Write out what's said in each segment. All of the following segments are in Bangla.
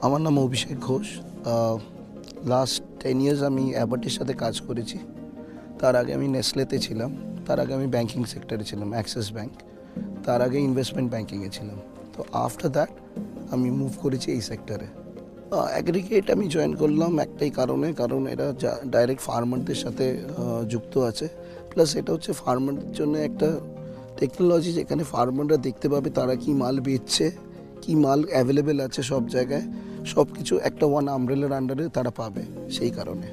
আমার নাম অভিষেক ঘোষ। লাস্ট 10 ইয়ার্স আমি অ্যাবাটের সাথে কাজ করেছি। তার আগে আমি নেসলেতে ছিলাম। তার আগে আমি ব্যাংকিং সেক্টরে ছিলাম, অ্যাক্সিস ব্যাংক। তার আগে ইনভেস্টমেন্ট ব্যাংকিংয়ে ছিলাম। তো আফটার দ্যাট আমি মুভ করেছি এই সেক্টরে। অ্যাগ্রিগেট আমি জয়েন করলাম একটাই কারণে, কারণ এরা ডাইরেক্ট ফার্মারদের সাথে যুক্ত আছে। প্লাস এটা হচ্ছে ফার্মারদের জন্য একটা টেকনোলজি, যেখানে ফার্মাররা দেখতে পাবে তারা কি মাল বেচছে, কি মাল অ্যাভেলেবেল আছে সব জায়গায়, সব কিছু একটা ওয়ান আমব্রেলার আন্ডারে তারা পাবে। সেই কারণে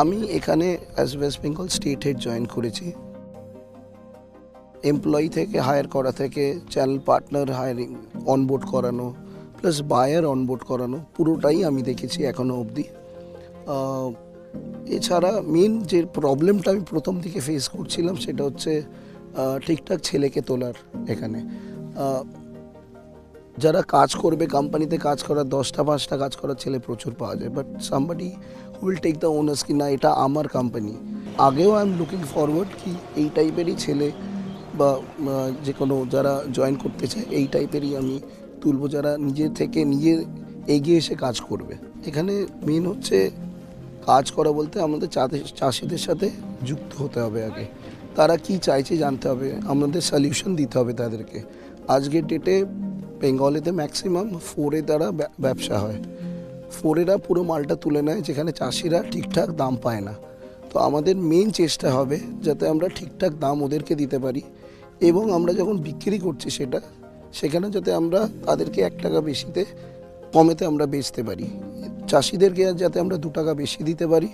আমি এখানে as West Bengal state head join করেছি। এমপ্লয়ি থেকে হায়ার করা থেকে চ্যানেল পার্টনার হায়ারিং, অনবোর্ড করানো, প্লাস বায়ার অনবোর্ড করানো, পুরোটাই আমি দেখেছি এখনও অবধি। এছাড়া মেন যে প্রবলেমটা আমি প্রথম দিকে ফেস করছিলাম সেটা হচ্ছে ঠিকঠাক ছেলেকে তোলার। এখানে যারা কাজ করবে, কোম্পানিতে কাজ করার 10টা 5টা কাজ করার ছেলে প্রচুর পাওয়া যায়, but somebody will take the owners কি না এটা আমার কোম্পানি। আগেও আই এম লুকিং ফরওয়ার্ড কি এই টাইপেরই ছেলে বা যে কোনো যারা জয়েন করতে চায় এই টাইপেরই আমি তুলবো, যারা নিজে থেকে নিজে এগিয়ে এসে কাজ করবে। এখানে মেন হচ্ছে কাজ করা বলতে আমাদের চাষিদের সাথে যুক্ত হতে হবে। আগে তারা কি চাইছে জানতে হবে, আমাদের সলিউশন দিতে হবে তাদেরকে। আজকের ডেটে বেঙ্গলেতে ম্যাক্সিমাম ফোরে দ্বারা ব্যবসা হয়। ফোরেরা পুরো মালটা তুলে নেয়, যেখানে চাষিরা ঠিকঠাক দাম পায় না। তো আমাদের মেন চেষ্টা হবে যাতে আমরা ঠিকঠাক দাম ওদেরকে দিতে পারি, এবং আমরা যখন বিক্রি করছি সেখানে যাতে আমরা তাদেরকে 1 টাকা বেশিতে কমেতে আমরা বেচতে পারি। চাষিদেরকে যাতে আমরা 2 টাকা বেশি দিতে পারি,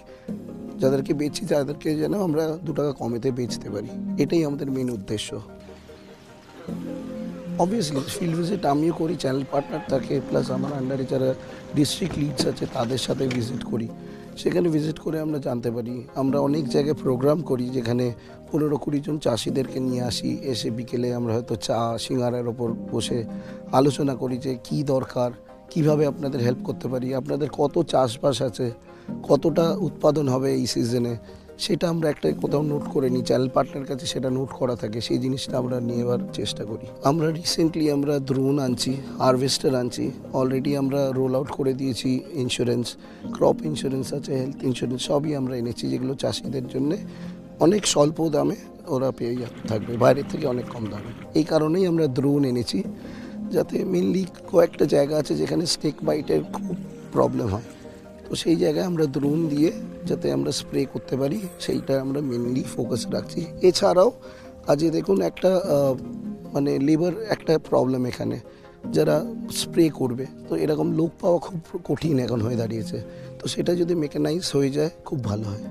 যাদেরকে বেচছি তাদেরকে যেন আমরা 2 টাকা কমেতে বেচতে পারি। এটাই আমাদের মেন উদ্দেশ্য। অবভিয়াসলি ফিল্ড ভিজিট আমিও করি, চ্যানেল পার্টনার থাকে, প্লাস আমার আন্ডারে যারা ডিস্ট্রিক্ট লিডস আছে তাদের সাথে ভিজিট করি। সেখানে ভিজিট করে আমরা জানতে পারি। আমরা অনেক জায়গায় প্রোগ্রাম করি, যেখানে 15-20 জন চাষিদেরকে নিয়ে আসি। এসে বিকেলে আমরা হয়তো চা সিঙ্গারার ওপর বসে আলোচনা করি যে কী দরকার, কিভাবে আপনাদের হেল্প করতে পারি, আপনাদের কত চাষবাস আছে, কতটা উৎপাদন হবে এই সিজনে, সেটা আমরা একটা কোথাও নোট করে নিই। চ্যানেল পার্টনার কাছে সেটা নোট করা থাকে, সেই জিনিসটা আমরা নেওয়ার চেষ্টা করি। আমরা রিসেন্টলি আমরা দ্রোণ আনছি, হারভেস্টার আনছি, অলরেডি আমরা রোল আউট করে দিয়েছি। ইন্স্যুরেন্স, ক্রপ ইন্স্যুরেন্স আছে, হেলথ ইন্স্যুরেন্স সবই আমরা এনেছি, যেগুলো চাষিদের জন্যে অনেক স্বল্প দামে ওরা পেয়ে থাকবে, বাইরের থেকে অনেক কম দামে। এই কারণেই আমরা দ্রোণ এনেছি, যাতে মেনলি কয়েকটা জায়গা আছে যেখানে স্নেক বাইটের খুব প্রবলেম হয়। তো সেই জায়গায় আমরা দ্রোণ দিয়ে যাতে আমরা স্প্রে করতে পারি, সেইটা আমরা মেনলি ফোকাস রাখছি। এছাড়াও আজকে দেখুন একটা মানে লেবার একটা প্রবলেম এখানে, যারা স্প্রে করবে, তো এরকম লোক পাওয়া খুব কঠিন এখন হয়ে দাঁড়িয়েছে। তো সেটা যদি মেকানাইজ হয়ে যায় খুব ভালো হয়।